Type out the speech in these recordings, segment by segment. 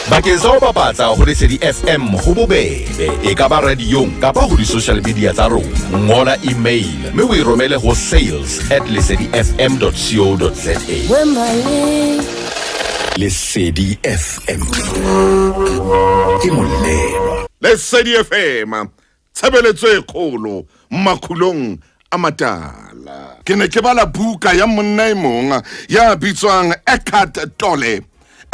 Bakeng sa ho bapatsa ho Lesedi FM ho bobebe, e ka ba radiong kapa ho di-social media tsa rona. Ngola email mme o e romele ho sales@lesedifm.co.za. Lesedi FM ke molelo. Lesedi FM tshebeletso e kgolo makhulong a matala. Ke ne ke bala buka ya monna e mong ya bitswang Eckhart Tolle.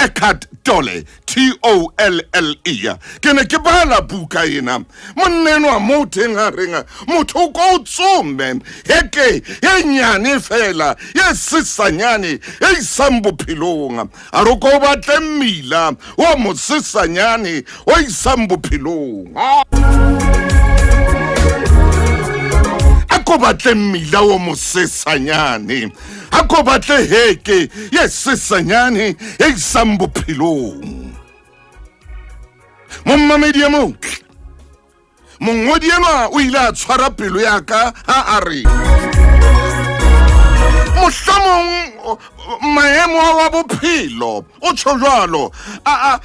Eckhart Tolle, T-O-L-L-E. Ke ne ke bala buka ena. Monneno a moteng a renga motho ko tsome heke ye nyane fela ye sisanyane ye isang bophelong. A re ko batle mmila o mo sisanyane o isang bophelong. Ako batle mmila o mo sisanyane. Ako batle heke ye sisanyane ye isang bophelong. Mommamedi mo mongodi ena o ile a tshwara pelo ya ka ha a re mohlomong maemo wa bophelo o tsho jwalo a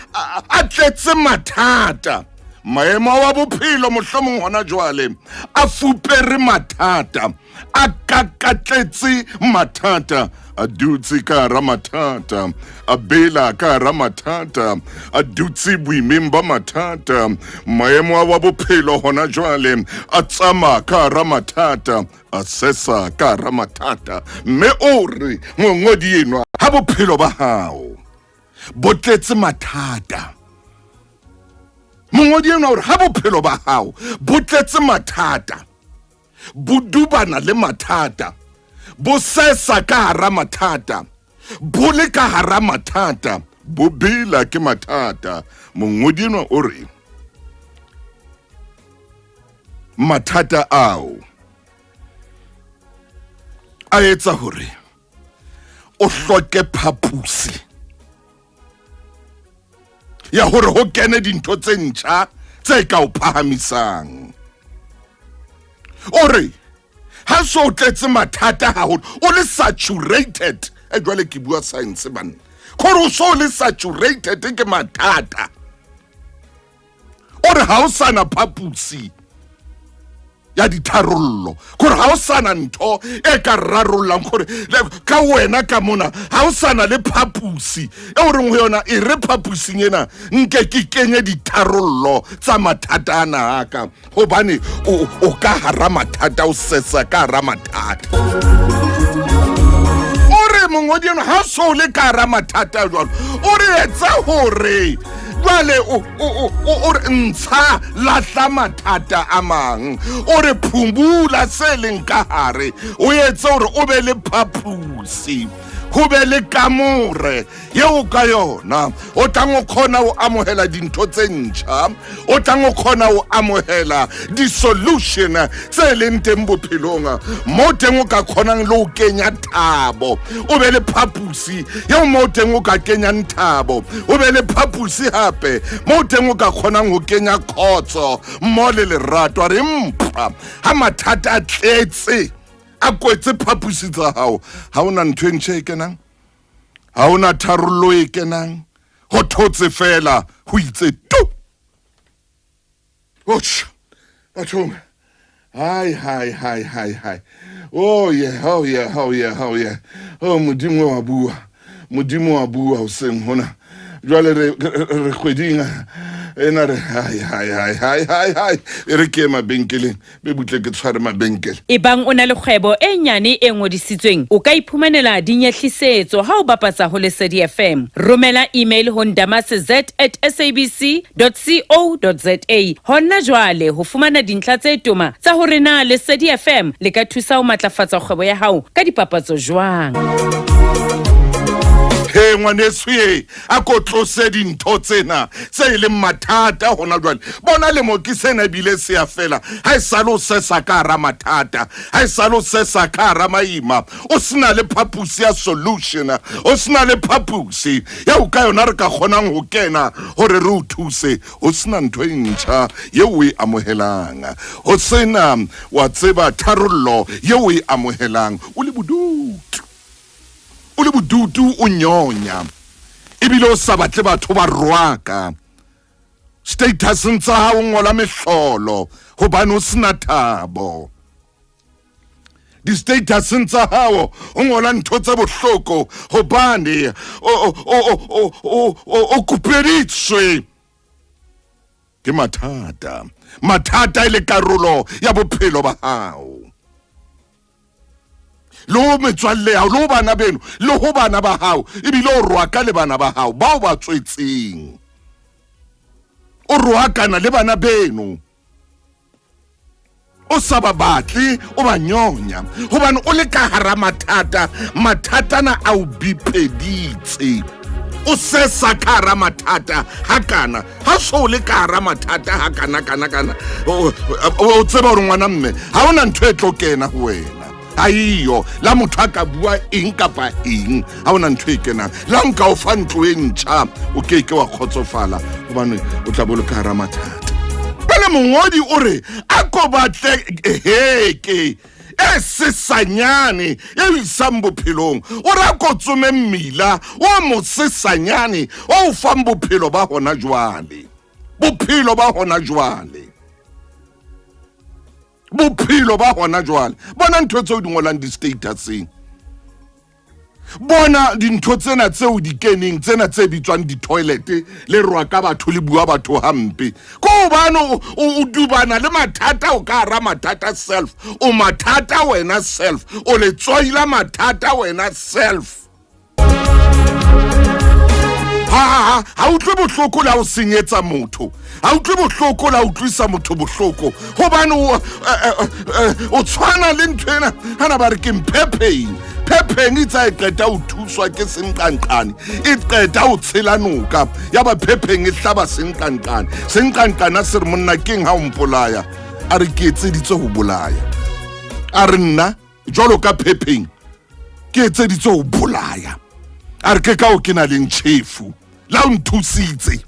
tletse mathata. Maemo wa bophelo mohlomong hona jwale a fupere mathata, a kakatletse mathata, a dutse ka hara mathata, a bela ka hara mathata, a dutse boimeng ba mathata. Maemo wa bophelo hona jwale a tsama ka hara mathata, a sesa ka hara mathata. Mme o re ngongodi enwa ha bophelo ba hao bo tletse mathata. Mongodi ena hore ha bophelo ba hao bo tletse mathata, bo dubana le mathata, bo sesa ka hara mathata, bo le ka hara mathata, bo bela ke mathata. Mongodi ena o re mathata ao a etsa hore o hloke phapusi ya hore ho kene dintho tse ntjha tse ka o phahamisang. Ore ha so tletse mathata haholo o le saturated e jwale ke bua science ban khore o so le saturated ke mathata. Ore ha o sana phapusi ya ditharollo, khore ha o sana ntho e ka rarollang khore ka wena ka mona ha o sana le phapusi e o reng ho yona e re phapusing ena nke ke kenye ditharollo tsa mathata ana aka hobane o ka hara mathata o sesa ka hara mathata. Ore mongodi ena ha so le ka hara mathata jwalo o re etsa hore jwale o re ntsha lahla mathata a mang, o re phumbula se leng ka hare, o etse hore o be le phapusi, ho be le kamore yeo ka yona o tlang o khona o amohela dintho tse ntjha, o tlang o khona o amohela di-solution tse leng teng bophelong mo teng o ka khonang le o kenya thabo, o be le phapusi yeo mo teng o ka kenyang thabo, o be le phapusi hape mo teng o ka khonang ho kenya khotso mo le lerato. A re mpha ha mathata a tletse a kwetse phapusi tsa hao, ha ona ntho e ntjha e kenang, ha ona tharollo e kenang, ho thotse fela ho itse tu. Bathong hai oh yeah modimo wa bua o seng hona jwale re kgweding ena re hai re ke mabenkeleng be butle ke tshware mabenkele. Ebang o na le kgwebo e nyane e ngodisitsweng, o ka iphumanela dinyehlisetso ha o bapatsa ho Lesedi FM. Romela email ho ndamase@sabc.co.za. Hona jwale ho fumana dintlha tse toma tsa hore na Lesedi FM le ka thusa ho matlafatsa kgwebo ya hao ka dipapatso jwang. He ngwaneso ye a ko tlose dintho tsena tse le mathata hona jwale. Bona le mo ke sena bile se ya fela ha e salo sesa ka hara mathata, ha e salo sesa ka hara maima, o sena le phapusi ya solution, o sena le phapusi ya o ka yona re ka kgonang ho kena hore re o thuse, o sena ntho e ntjha ye o e amohelang, o sena wa tseba tharollo ye o e amohelang, o le bodutu o nyonya ebile o sa batle batho ba rwaka statuseng tsa hao ngola mehlolo hobane o sena thabo di-statuseng tsa hao o ngola ntho tse bohloko hobane o kupeditswe ke mathata e le karolo ya bophelo ba hao lo metswalle ya lo bana beno le ho bana ba hao ebile o rwaka le bana ba hao bao ba tswetseng o rwakana le bana beno o sa ba batle o ba nyonya hobane o le ka hara mathata na a o bipeditse o sesa ka hara mathata hakana ha so le ka hara mathata hakana o tseba hore ngwana mme ha ona ntho e tlo kena ho wena aiyo la motho a ka bua eng kapa eng ha ona ntho e kenang la nka o fa ntlo e ntjha o ke wa khotsofala hobane o tla boloka hara mathata pele mongodi o re a ko batle heke e sesanyane e isang bophelong o ra ko tsome mmila o mo sesanyane o fang bophelo ba hona jwale bona ntho tseo di ngolang di-statuseng bona dintho tsena tseo di keneng tsena tse bitswang di-toilet le rwaka batho le bua batho hampe ko hobane o dubana le mathata o ka hara mathata self o mathata wena self o le tsoila mathata wena self ha utlwe bohloko la o senyetsa motho ha utlwe bohloko la utlwisa motho bohloko hobane o tshwana le nthwena hana ba re ke mphepeng itsa e qeta o thuswa ke senqanqane e qeta o tshela noka ya ba phepeng e hlaba senqanqana se re monna keng ha o mpolaya a re ke etseditse ho bolaya a re nna jwalo ka phepeng ke etseditse ho bolaya a re ke ka o ke na le ntjhefu la o nthusitse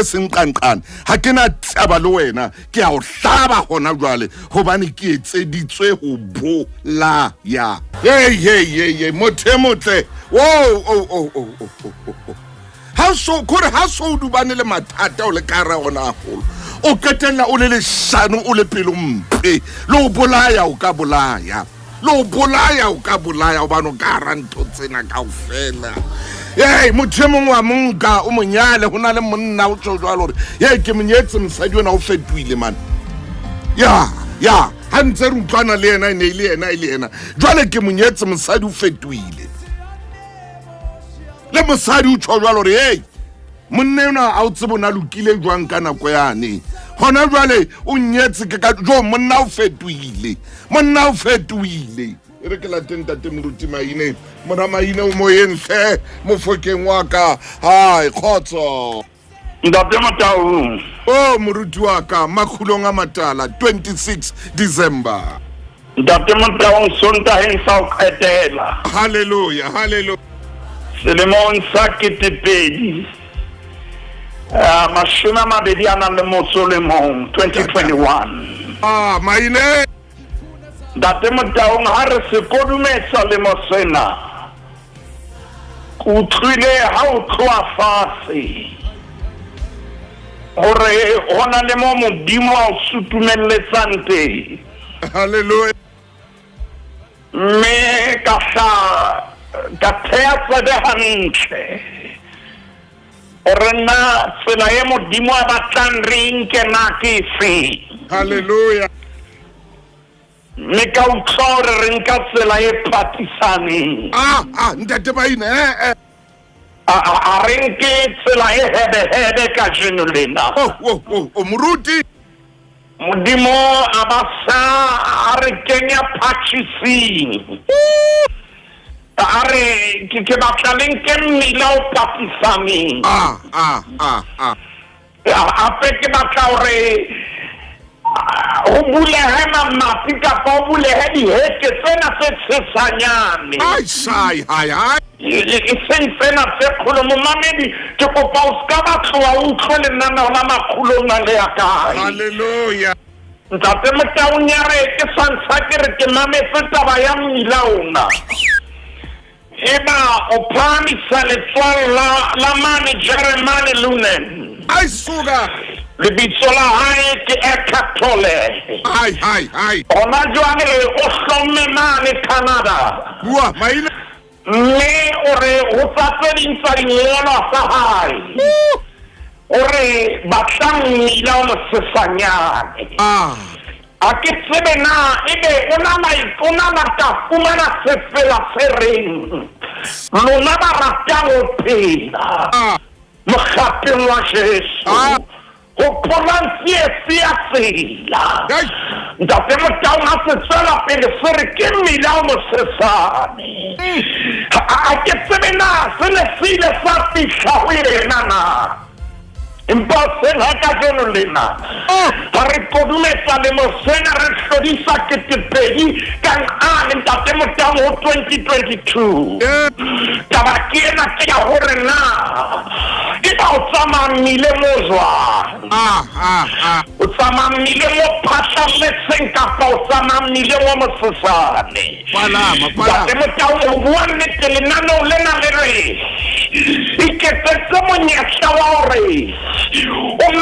senqanqane ha ke na taba le wena ke a o hlaba hona jwale hobane ke etseditswe ho bolaya hey motle ha so dubane le mathata o le ka ra ona haholo o ketella o le leshano o le pelo mpe lo bolaya o ka bolaya hobane o ka ra ntho tsena kaofela motho e mongwe wa monka o monyale go na le monna o tso jwalo gore ke monyetse mosadi wena o fetoile man ya ha ntse re utlwana le yena e le yena jwale ke monyetse mosadi o fetoile le mosadi o tso jwalo gore monna yona a o tsebo na lokile jwang ka nako yane hona jwale o nyetse ke ka jo monna o fetoile e re ke la tentate moruti maine mona maine o moyenhle mofokeng wa ka hai khotso Ntate Mataung moruti wa ka makhulong a matala 26 December Ntate Mataung sontaheng sa o qetela haleluya selemong sa ketepedi mashome mabedi a nang le motso le mong 2021 maine Ntate Mataung ha re se kodumetsa le mosena utlwile ha o tloa fatshe hore hona le mo modimo a o sutumelletsang teng haleluya me ka thea tsebe hantle hore na tsela e modimo a batlang re nke na ke efe haleluya me ka utlwa hore re nka tsela e patisaneng ntate maine a re nke tsela e hebehebe ka jeno lena moruti modimo a ba sa a re kenya patchising a re ke batla le nke mmila o patisaneng ape ke batla hore o bulehe mamati kapa o bulehe diheke tsena tse tshesanyane e seng tsena tse kgolo momamedi ke kopa o ska batloa o utlwe lenaneo la makgulong a le ya kae haleluya ntate Mataung ya re ke santsha ke re ke mametse taba ya mmila ona eba o phamisa letswalo la mane Jeremane Lunen. Ai suka. Lebitso la hae ke Eckhart Tolle. Hai. Ona jwale o hlomme mane Canada. Bua maina. Mme o re ho tsatse dintsa dingolo sa hae. O re batlang mmila o mosesanyane. A ke tsebe na ebe o na batla fumana se fela se reng. Lona ba ratang ho phela. Mokgapeng wa Jesu. Ho polansie sia tsela. Ntate Motau ha se tswela pele se re ke mmila o mosesane. A ke tsebe na se ne sile sa fihla ho yena na. Empa sena ka jeno lena ha re kodumesa le mosena re hlodisa ketepedi kang ane Ntate Motau ho 2022 taba ke ena ke ya hore na ke ba o tsamaya mmile mo jwang o tsamaya mmile mo phatlalletseng kapa o tsamaya mmile mo mosesane Ntate Motau o bua nnete lenaneo lena le re iketsetse monyetla wa hore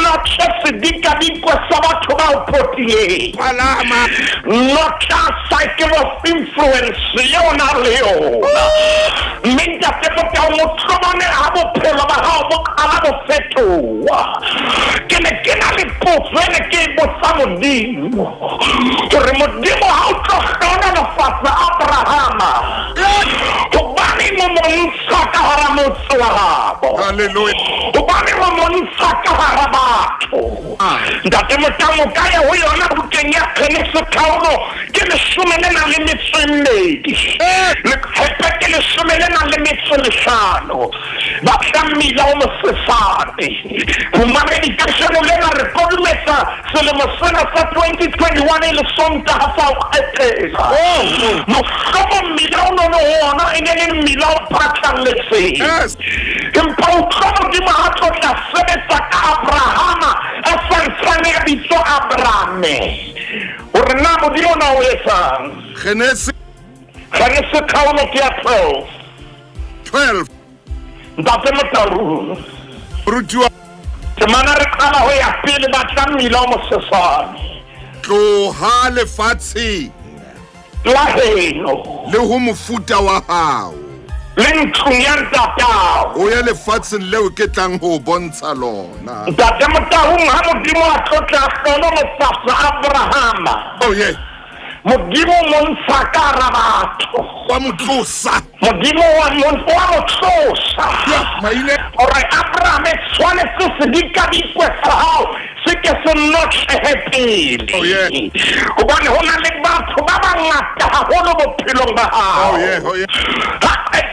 not just dika dikwa sabato ba potie not just cycle of influence yona leo minta tepo mo tromane abo phela ba ha mo kala bo feto ke na le pofele ke bo samodimo re modimo ha o tlogona na fatsa Abrahama o bani mo monsaka hara motswa Hallelujah. o bani mo monsaka hara batho Ntate Motau ka ya ho yona ho kenya Genesis kauno ke le shumene na le metsemmedi le khepete le shumene na le metseleshano ba tlamila o mosesane ho mamedi ka sheno le re kodumesa selemo sena sa 2021 le sonta ha sa o kgetela mo somo milano no ona ene milao phatlalletse empa o tsamo di mahatlo tla sebetsa ka Abrahama a santsane a bitso Abrame o re na modimo na o etsang Genesis kauno ke ya 12 Ntate Motau Rutiwa temana re qala ho ya pele ba tla mmila o mosesane tloha lefatshe la heno le ho mofuta wa hao le ntlong ya ntatao o ya lefatsheng leo ke tlang ho bontsha lona. Ntate Motau ha modimo a tlotla hlono mosasa Abrahama modimo montsha ka hara batho wa motlosa modimo wa motlosa ore Abraham tshwanetse sedika dikwe sa hao se ke se notlehe pele hobane ho na le batho ba bangata haholo bophelong ba hao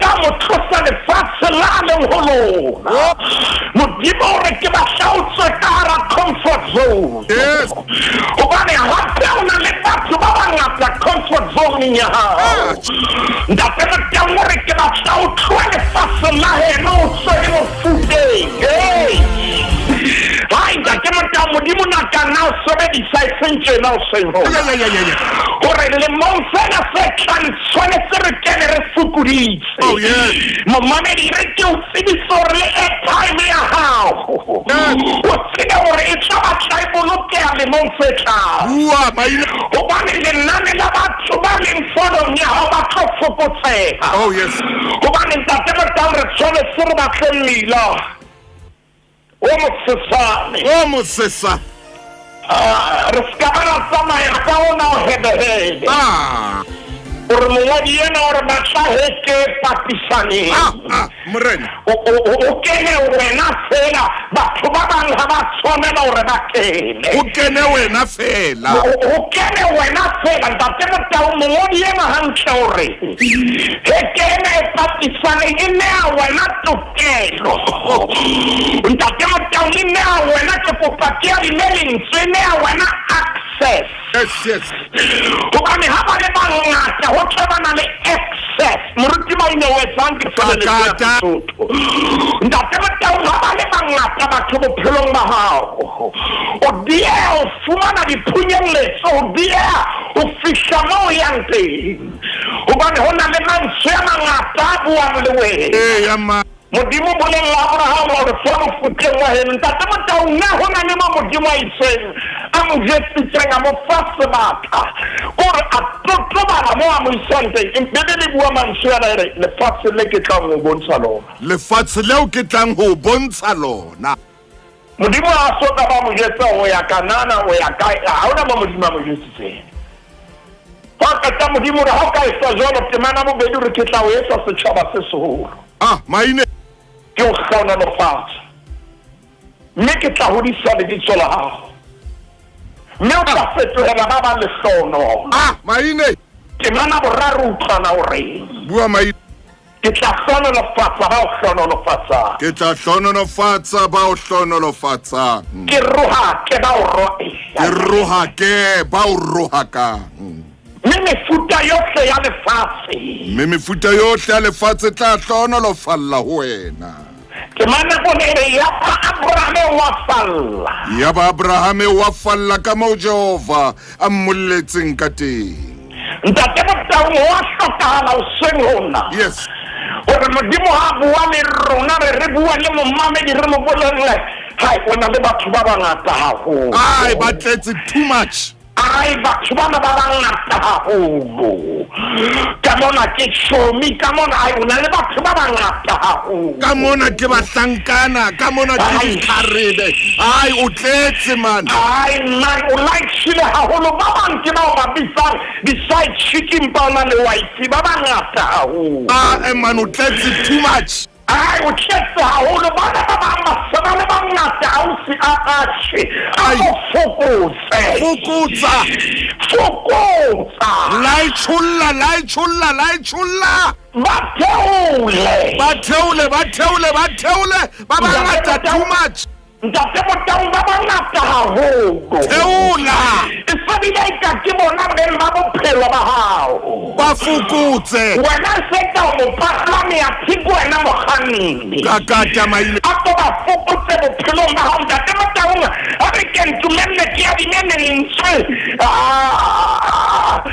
ka motlosa lefatshe la leng ho lona modimo ore ke ba hlaotswe ka hara comfort zone hobane hape ho na le batho ba bangata comfort zone ya hao Ntate Motau ore ke ba hlaotswe lefatshe la heno o tswe mo futeng hai Ntate Motau modimo na ka na o sebedisa esentse na o sengo hore le monsena se tshwanetse re kene re fukuditse momamedi re ke o tsebiso hore le airtime ya hao o tsebe hore e tla batla e bolokea lemong se tlang hobane lenane la batho ba leng fonong ya hao ba tlo fokotseha hobane Ntate Motau re tshwanetse re batle mmila o mosesa re ska ba ra tsamaya ka ona o hedehede ore mongodi ena ore ba tla heke patisaneng morena o kene wena fela batho ba bang ha ba tshwanela hore ba kene o kene wena fela Ntate Motau mongodi ena hantle hore heke ena e patisaneng e nea wena tokelo Ntate Motau e nea wena ke kopati ya lentswe e nea wena access hobane ha ba le bangata ho tshwana le access moruti ba ine o etsang ke fela Ntate Motau ha ba le bangata batho bophelong ba hao o dia o fumana diphunyelletso o dia ho fihla moo yang teng hobane ho na le mantswe a mangata a buang le wena ya ma Modimo bolella Abraham hore fa mofutleng wa heno ntate Motaung nna ho na le Modimo a itseng a mo jetsitseng a mo fa sebaka kore a totlobala moo a mo isang teng mpebe le bua mantswe ana ere lefatshe le ke tlang ho bontsha lona lefatshe leo ke tlang ho bontsha lona Modimo a soka ba mo jetsa ho ya Kanana o ya kae ha ona ba Modimo a mo jetsitseng fa ka tsa Modimo re ha o ka etsa jwalo temana bobedi re ke tla o etsa setjhaba se seholo maine ke o kgona lo fatshe mme ke tla hodisa le ditso la hao mme o tla fetohela ba ba lehlono maine ke mana boraro utlwana o reng bua maine ke tla hlonolofatsa ba o hlonolofatsang ke tla hlonolofatsa ba o hlonolofatsang ke rohake ba o ke rohake ba o rohakang mme mefuta yohle ya lefatshe mme mefuta yohle ya lefatshe tla hlonolofalla ho wena ke mana bonere ya Abrahame wa falla ya ba Abrahame wa falla ka moo Jehova a mmolletseng ka teng ntate Motaung wa hlokahala o seng hona yes hore Modimo ha bua le rona re bua le momamedi re mo bolelle hai o na le batho ba bangata haholo ba tletse too much batho bana ba bangata haholo ka mona ke chomi ka mona o na le batho ba bangata haholo ka mona ke bahlankana ka mona ke dikharebe o tletse man man o like shile haholo ba bang ke ba ba bisang di-side chicken ba ona le wife ba bangata haholo man o tletse too much o tletse haholo bana ba ba masaba le bangata ausi a ashe a mo fokotsa laichulla batheule ba bangata too much ntate Motaung ba bangata haholo theula e sabile ka ke bona beng ba bophelo ba hao ba fokotse wena se ka mo patlame ya thiko wena mokganni ka kata maile a to ba fokotse bophelo ba hao ntate Motaung a re ke ntumelle ke ya dinene ntse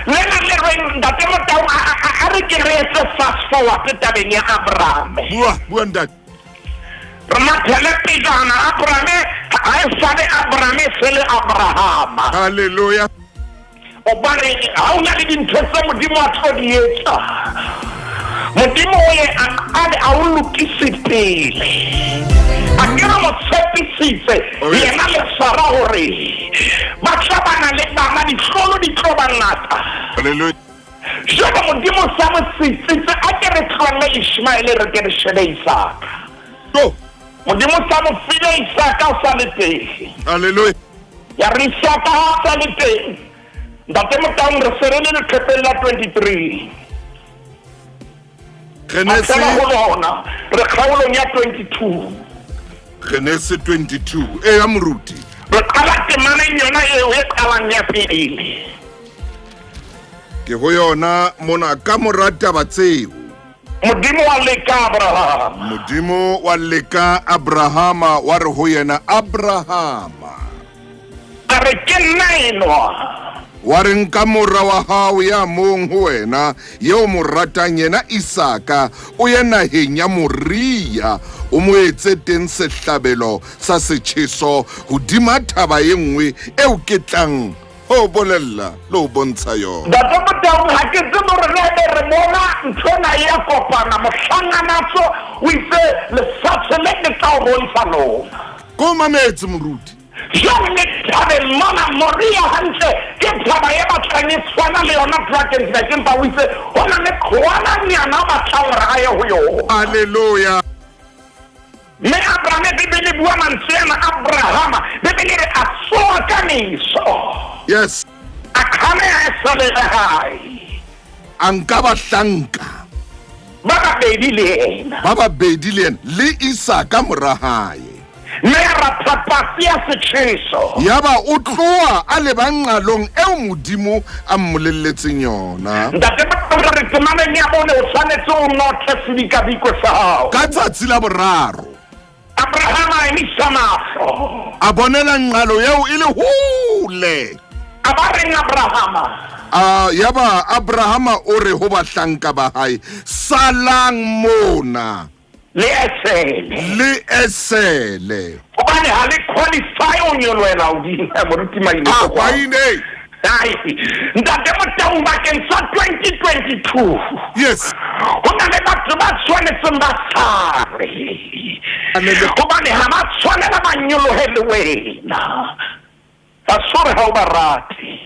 lena le re ntate Motaung a re ke re etse fast forward tabeng ya Abraham bua ntate Ramathele pejana Abrahame a sale Abrahame sele Abraham haleluya o bare ha o na le dintho tse Modimo a tlodietsa Modimo ye a o lokise pele a kena mo tshepisitse yena le Sara hore ba tla le bana ditlolo di tlo bangata haleluya jaba Modimo sa mo tsitsitse a ke re tlole Ishmael re ke re shebe Isaka Modimo sa mo file Isaka o sa le teng haleluya ya re Isaka o sa le teng ntate Motaung re serele le Khepela 23 Genesis re kgaolong ya 22 Genesis 22 ya moruti re qala temana yona eo e qalang ya pele ke go yona mona ka morata ba tseo Modimo wa leka Abrahama wa re ho yena Abrahama a re ke nna enwa wa re nka mora wa hao ya mong ho wena yeo mo ratang yena Isaka o ye naheng ya Moria o mo etse teng sehlabelo sa setjheso hodima thaba ye nngwe eo ke tlang ho bolella lo bontsha yona ntate Motaung ha ke tsebe hore re bona nthona ya kopana mohlanganatso o itse lefatshe le ke tla o bontsha lona ko mametse moruti jone thabeng mona Moria hantle ke thaba ya batlang e tshwana le yona Drakensberg empa o itse ho na le kgwananyana a batlang hore a ye ho yona haleluya mme Abrahame Bibele bua mantswe ana Abrahama Bibele re a soa ka meso yes a khame a sale hai anka bahlanka ba babedi le yena le Isaka morahae mme ra phapasi ya setjheso yaba o tloa a le banqalong eo Modimo a mmolelletseng yona ntate ba re temaneng ya bone o tshwanetse o nothe sedikadiko sa hao ka tsatsi la boraro Abrahama emisa mahlo a bonela nqalo yeo e le hole a ba reng Abrahama yaba Abrahama o re ho bahlanka ba hae salang mona le esele hobane ha le qualify o nyoloela hodimo moruti maine maine ntate Motaung bakeng sa 2022 yes ho na le batho ba tshwanetseng ba sare hobane ha ba tshwanela ba nyolohe le wena a sore ha o ba rate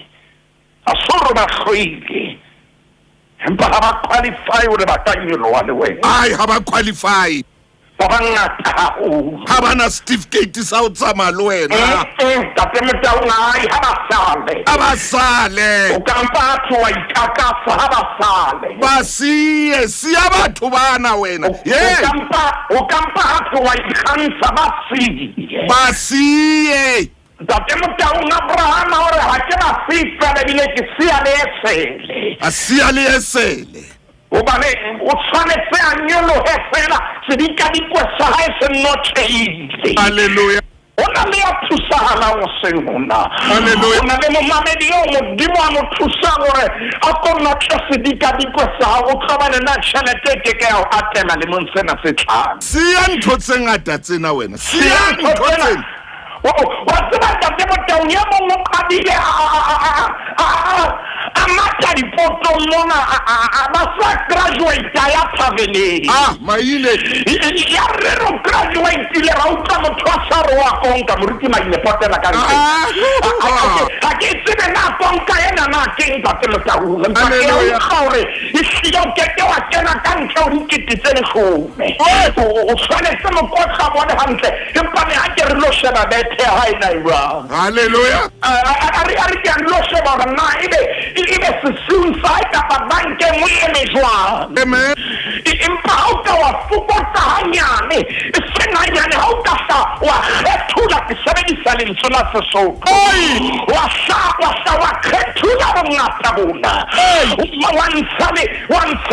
a sore ba hloile empa ha ba qualify hore ba ka nyoloha le wena ha ba qualify ba bangata haholo ha ba na certificate sa o tsamaya le wena ntate Motaung ha ba sale o ka mpa batho wa ikakasa ha ba sale ba siya batho bana wena o ka mpa batho wa ikgantsha ba siye ntate Motaung Abrahama hore ha ke ba sifa ebile ke siya le esele hobane o tshwanetse a nyolohe fela sedikadikwe sa hae se nnotheile halleluja o na le a thusahalang seng hona o na le momamedi o modimo a mo thusang hore a ko nnotle sedikadikwe sa hao o tlhobane na tšhelete e ke ka ya o atela lemong sena se tlhano siya ntho tse ngata tsena wena siya ntho tsena wa tseba ntate Motaung ya mongwe a bile a matha dipotong mona ba sa graduate ya Thaveneng maine ya re ro graduate-ile ra utlwa motho a sa re wa konka moruti maine potela ka ntle ha ke tsebe na konka ena na keng ntate Motaung empa ke utlwa hore ehlile o keke wa kena ka ntle o dikete tse leshome o tshwanetse mokotla bone hantle empa ne ha ke re lo sheba bethe ha e na jwang halleluja a re ke lo sheba hore na ebe sesung sa hae kapa bankeng o eme jwang empa ha o ka wa fokotsa hanyane e seng hanyane ha o ka hla wa kgethula ke sebedisa lentswe la Sesotho wa kgethula bongata bona wa ntsha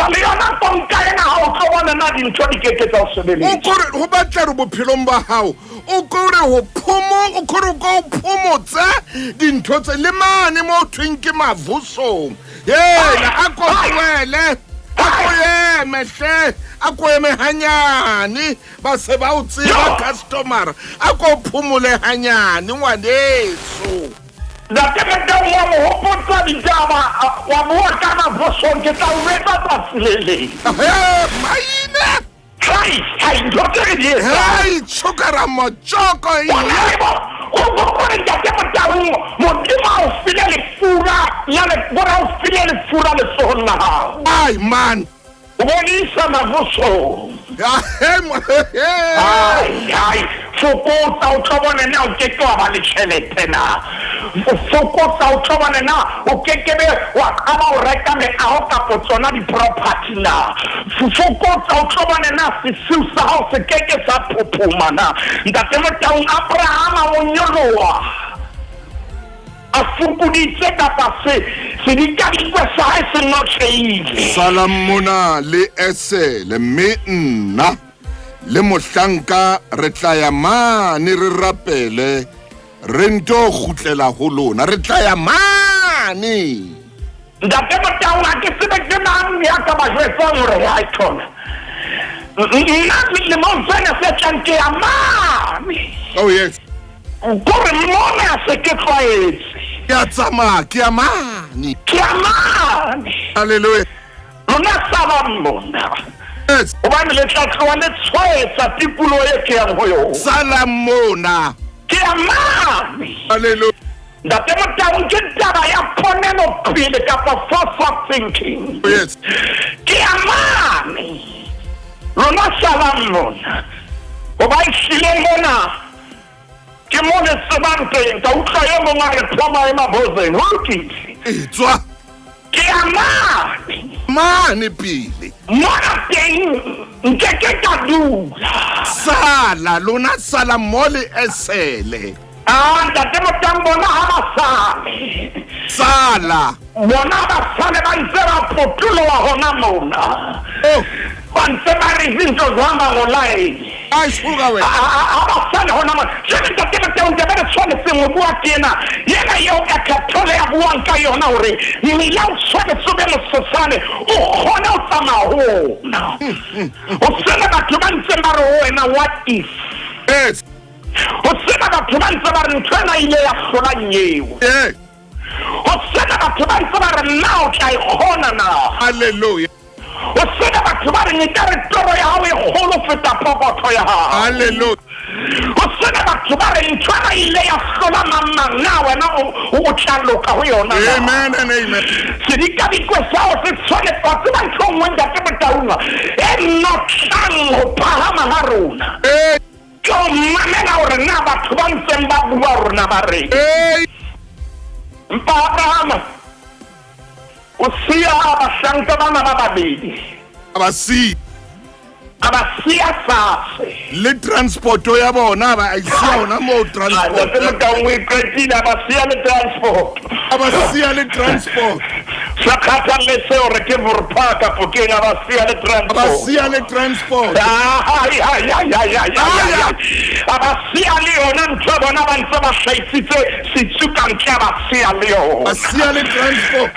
le yona konka ena ha o tlo bona na dintho di keke tsa o sebeletsa ho batla re bophelong ba hao o kore ho phomotsa dintho tse le mane mo thweng ke mavusong yena a kotlwele a ko eme hanyane ba se ba o tseba customer a ko phomole hanyane ngwaneso ntate Motaung wa mo hopotsa ditaba wa bua ka mavusong ke tla o etsa tsatsile maine hai chokara mochoko o ntate Motaung modimo a o file lefura letsohong la hao ai man o bonisa mavusong fokotsa o tlhobone na o keke wa ba le tšhelete na fokotsa o tlhobone na o kekebe wa kgaba o reka meago kapo tsona di-property na fokotsa o tlhobone na sesiu sa gago se keke sa phophoma na ntate Motaung Abrahama o nyoloa a fokoditse kapa sedikadikwe sa hae se nnotlheile salam mona le esele mme nna le mohlanka re tla ya mane re rapele re nto gutlela ho lona re tla ya mane ntate Motaung a ke sebe ke mang ya ka ba jwetsang hore ya itona nna le mo tsena se tlanke ya mane oh yes kore mona se ke tlwaetse ke a tsamaya ke ya mane halleluja lona salam mona hobane le tla tloha le tshwaetsa tikoloho e ke yang ho yona salam mona ke ya mane halleluja ntate Motaung ke taba ya ponelo pele kapa forward thinking yes ke ya mane lona salam mona hoba ehlile mona ke mo le tsebang teng ka utlwa ye mongwe a re tlhoma e mabozeng ho lokile tswa ke ya mane pele mona teng nkeke ka dula sala lona sala mo le esele ntate Motaung bona ha ba sala bona ba sale ba ntse ba potoloha hona mona ba ntse ba re zinto zihamba ngolaini ai suka wena abasale hona mona ntate Motaung ke bere tshwanetse mo bua tena yena yo ka kathole ya buang ka yona hore mmila o tshwanetse be mosesane o kgona o tsamaya o sena batho ba ntse ba re wena what if Yes. o sena batho ba ntse ba re ntwana ile ya hlola nyewe Yes. o sena batho ba ntse ba re nna o tla e kgona na Hallelujah. o sena batho ba re nkare toro ya hao e kgolo feta pokotho ya hao Hallelujah. o sena batho ba re ntwana ile ya hlola mamang na wena o tshaloka ho yona Amen and amen. sedika dikwesao se tshwane patse ba ntho ngwe ntate Motaung e notlang ho phahama ha rona Hey. ke o mamela hore na batho ba ntseng ba bua rona ba re Hey. mpa Abraham o siya abahlanka bana ba babedi Abasi abasiya sase le transport ya bona ba isiya ona mo transport. Motaung e qetile abasiya le transport Abasiya le transport. sakhathaletse hore ke vorpaka pokeng abasiya le transport Abasiya le transport. abasiya le yona ntho bona ba ntse ba hlaisitse setsukantle abasiya le yona Abasiya le transport.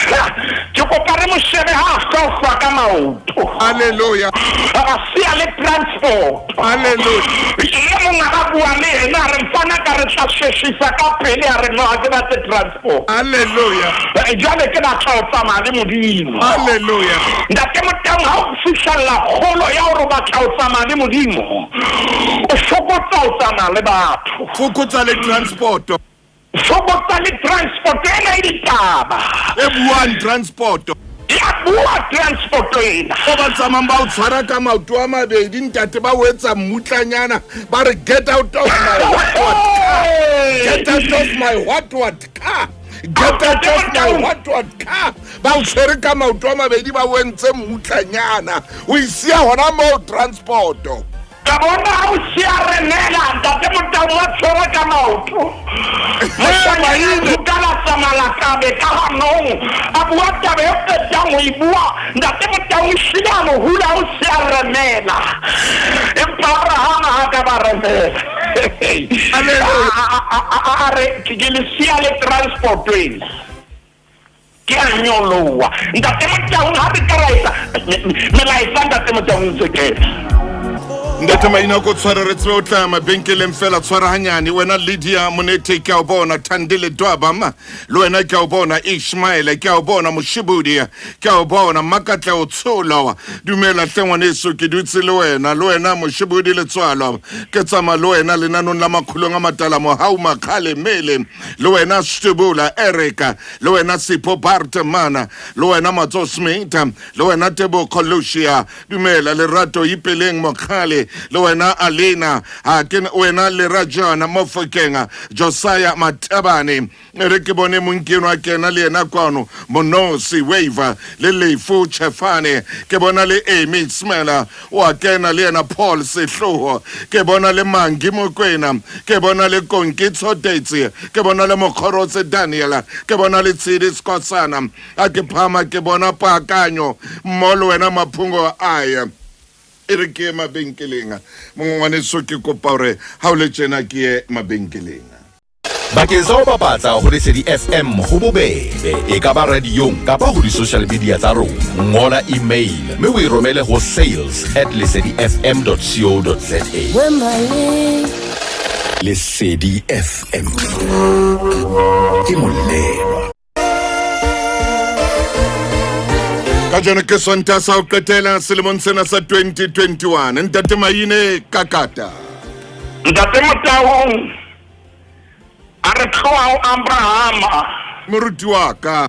ke kopare mo shebe ha hlokwa ka maoto Hallelujah. abasiya le transport Hallelujah. ye mong a ba bua le ena re mfana ka re tla sheshisa ka pele a re no a ke batle transport Hallelujah. jwale ke batla ho tsamaya le Modimo Hallelujah. ntate Motaung ha o fihlella kgolo ya hore o batla ho tsamaya le Modimo o fokotsa ho tsamaya le batho Fokotsa le transport. fokotsa le transport ena e ditaba E buang transport. ya bua transport ena Go ba tsamang ba o tshwara ka maoto a mabedi ntate ba o etsa mmutlanyana ba re get out of my what car. Get out of my what car. Get out of my what car. Ba o tshwere ka maoto a mabedi ba o entse mmutlanyana o isiya hona mo transport. ka bona ha o siya renela ntate Motaung wa tshwara ka maoto moshanyana kala samalakabe ka hanong a bua tabe e fetang ho e bua ntate Motaung shila mo hula o siya renela empa Abraham ha ka ba renela are ke le siya le transport ena ke a nyoloa ntate Motaung ha re karaisa melaetsa ntate Motaung tsekela Ndate maina ko tshwara re tswe o tla mabenkeleng fela tshwara hanyane wena Lydia Monete ke a bona Thandile Dwabama le wena ke a bona Ishmael ke a bona Moshibudi ke a bona Makatla o Tshola dumela hlengwaneso ke dutse le wena Moshibudi le Tswalo ke tsama le wena lenanong la makhulong a matala mo hau makhale mele le wena Stubula Erika le wena Sipho Bartmana le wena Matso Smith le wena Tebo Kolushia dumela Lerato Ipeleng Mokhale le wena Alena wena le Rajana Mofokenga Josiah Matabane re ke bone monkeno a kena le ena kwano Monosi Waiver le Lefu Chefane ke bona le Amy Smela wa kena le ena Paul Sehloho ke bona le Mangi Mokwena ke bona le Konki Tsotetse ke bona le Mokhorotse Daniela ke bona le Tsidi Skosana a ke phama ke bona Pakanyo mmolo wena Maphungo aya ere ke mabenkeleng mongwaneso ke kopa hore ha o le tsena ke mabenkeleng bakeng sa ho bapatsa ho Lesedi FM ho bobebe e ka ba radiong kapa ho di-social media tsa rona ngola email mme o e romele ho sales@lesedifm.co.za Lesedi FM ke molelwa ka jona ke sonta sa o qetela selemong sena sa 2021 ntate Maine Kakata ntate Motaung a re tloa Abraham moruti wa ka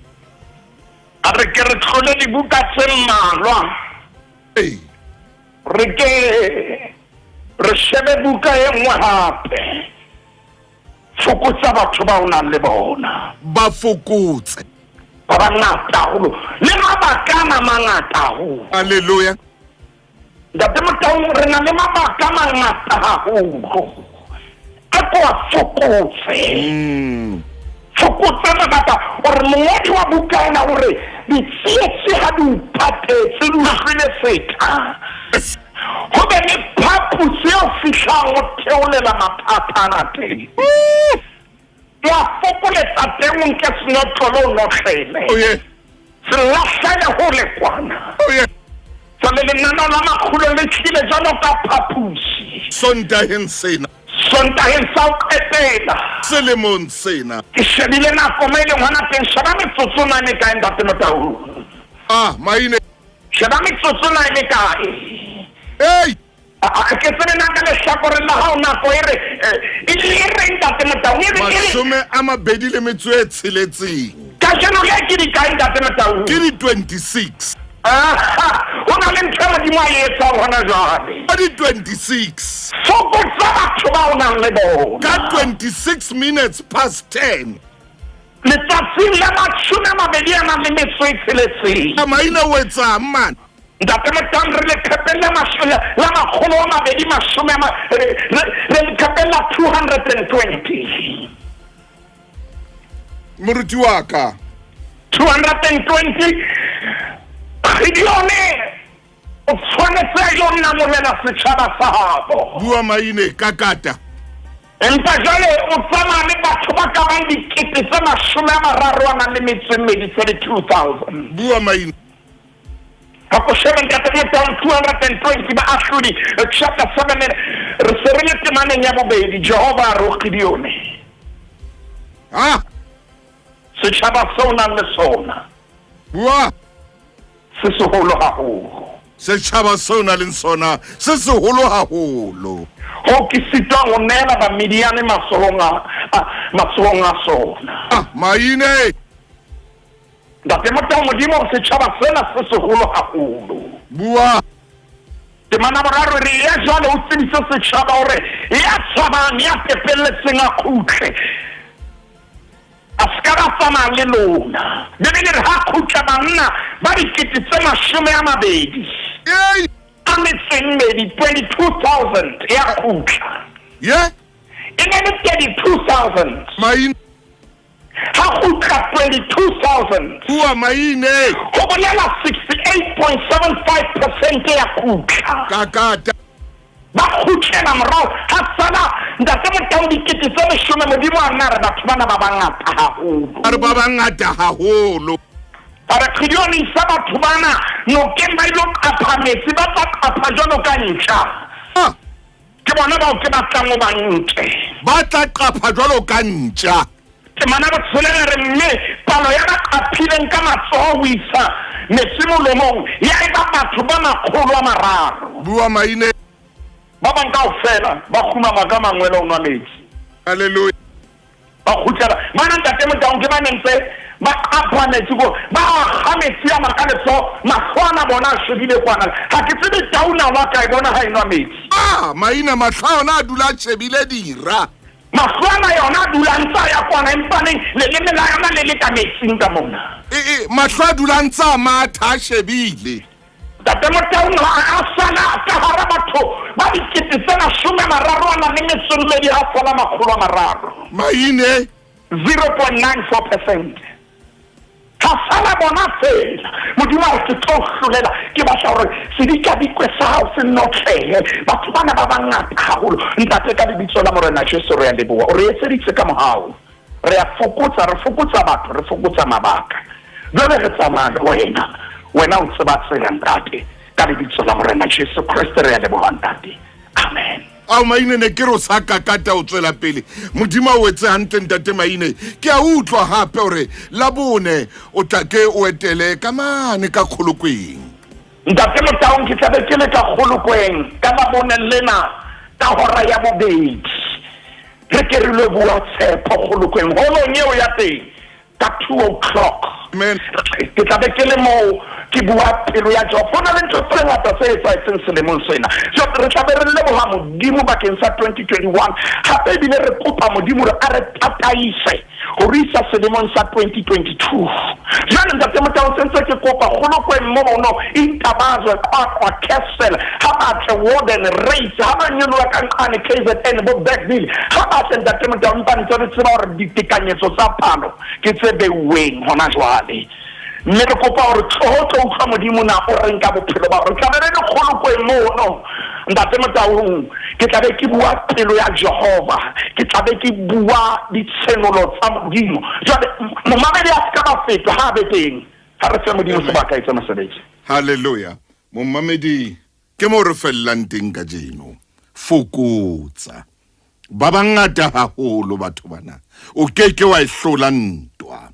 a re ke re tlhole dibuka tse mmalwa re ke re shebe buka e nngwe hape fokotsa batho ba o nang le bona ba fokotse ba bangata haholo le mabaka a mangata haholo haleluya ntate Motaung re na le mabaka a mangata haholo a ko a fokotsa mabaka gore mongwedi wa buka ena gore ditsietsi ha di uphathetse di utlwile feta go be le phaposi eo fihlang go theolela maphata ana teng wa fokoletsa teng ke senotlolo notlele Oh yeah. se lahlele ho le kwana Oh yeah. Jwale lenaneo la makgulo le tlile jwalo ka phapusi Sontaheng sena. sontaheng sa ho qetela Selemong sena. ke shebile nako mo e leng hona teng sheba metsotso na ne kae ntate Motaung Ah, Maine. sheba metsotso na ne kae Hey! ke tsene na ka lehlakoreng la hao nako e reng ntate Motaung Mashome a mabedi le metso e tsheletseng. ka jeno le ke di kae ntate Motaung Ke di 26. ho na le ntho modimo a e etsang hona jwale Ka di 26. fokotsa batho ba o nang le bona Ka 26 minutes past 10. letsatsing la mashome a mabedi a nang le metso e tsheletseng Maine o etsang man? ntate Motaung re le khapella la makgolo a mabedi mashome re le khapella 220 Moruti wa ka. 220 Gideone o tshwanetse yo nna molela setšhaba sa habo Bua Maine ka kata. empa jwale o tsamaya le batho ba ka bang dikete tse mashome a mararo a nang le metso e mmedi 32,000 Bua Maine. ha ko shebe ntate Motaung 220 ba ahlodi chapter 7 re se re le temaneng ya bobedi Jehova a re o Gideone Ah, setšhaba seo nang le sona bua. se seholo haholo Setjhaba seo na le sona se seholo haholo. ho ke sitwang ho neela bamediane matsohong a sona Ah, Maine. ntate Motaung modimo setjhaba sena se seholo haholo Bua. temana boraro re ya jwale o tsebise setjhaba hore ya tshabang ya pepelletseng a khutle a ska ba tsamaya le lona bebele re ha khutla banna ba dikete tse mashome a mabedi Hey! a metseng mmedi 22,000 ya khutla Yeah? e ne le 32,000 Maine. ha khutla 22,000 Bua Maine. ho bolela 68.75% ya khutla Ka kata. ba khutlela morao ha sala ntate Motaung dikete tse leshome modimo a nna re batho bana ba bangata haholo Are ba bangata haholo. a re Gideone isa batho bana nokeng ba ilo qapha metsi ba tla qapha jwalo ka ntjha Ah, ke bona bao ke batlang ho ba ntle ba tla qapha jwalo ka ntja. ke mana ba tsholela re mme palo ya ba qaphileng ka matsoho ho isa metsi molomong ya eba batho ba 300 Bua Maine. ba bang kaofela ba khumama ka mangwele o nwa metsi Hallelujah. ba khutlela mana ntate Motaung ke ba nentse ba qapha metsi ko ba ga metsi a makaletso mahwana bona a shebile kwana ha ke tsebe tauna wa ka e bona ha enwa metsi Ah, Maine matlhaona a dula a shebile dira. mahwana yona a dula ntsa ya kwana empaneng leleme la yona le le ka metsing ka mona Mahlo a dula a ntse a matha a shebile. ntate Motaung a sala ka hara batho ba dikete tse 30 a nang le metso e mmedi ha sala 300 Maine. 0.94% ha sala bona fela modimo a ke tlo hlolela ke batla hore se di ka dikwe sa hao se notlele batho bana ba bangata haholo ntate ka lebitso la morena Jesu re a leboha o re etseditse ka mohau re a fokotsa batho re fokotsa mabaka jwale re tsamaya le wena o tseba tsela ntate ka lebitso la morena Jesu Kriste re a leboha ntate amen Ao Maine ne ke ro sa ka kata o tswela pele modimo o etse hantle ntate Maine ke a utlwa hape hore la bone o tla ke o etele ka mane ka kholokweng ntate Motaung ke tlabe ke le ka kgolokweng ka labone lena ka hora ya bobedi re ke re le bua tshepo kgolokweng holong eo ya teng ka 2 o'clock Amen. ke tlabe ke le moo ke bua pelo ya Jehova ho na le ntho tse ngata tse etsahetseng selemong sena re tlabe re leboha modimo bakeng sa 2021 hape ebile re kopa modimo re a re tataise ho re isa selemong sa 2022 jwale ntate Motaung sentse ke kopa kgolokweng mo bono intabazwe kwa Castle ha batle Warden Race ha ba nyoloha ka nqane KZN bo Bergville ha batle ntate Motaung mpa ntse re tseba hore ditekanyetso tsa phano ke tse beuweng hona jwale mme re kopa hore tlo utlwa modimo na o reng ka bophelo ba re tla be re kgolokweng mono ntate Motaung ke tla be ke bua pelo ya Jehova ke tla be ke bua ditshenolo tsa Modimo jwale momamedi a ska ba fetwa ha be teng ha re se Modimo sebaka etsa mosebetsi. Hallelujah. Momamedi ke mo re fellang teng ka jeno. Fokotsa ba bangata haholo batho bana o keke wa ihlola ntwa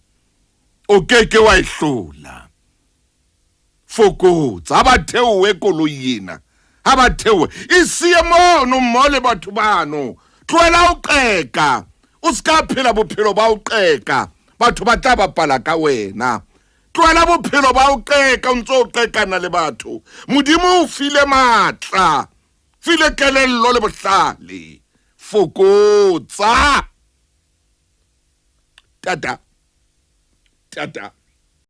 o keke wa ihlola fokotsa ba theowe koloi ena ha ba theowe isiye mono mole batho bano tloela o qeka o ska phela bophelo ba o qeka batho ba tla bapala ka wena tloela bophelo ba o qeka o ntso o qekana le batho Modimo o file matla file kelello le bohlale fokotsa tata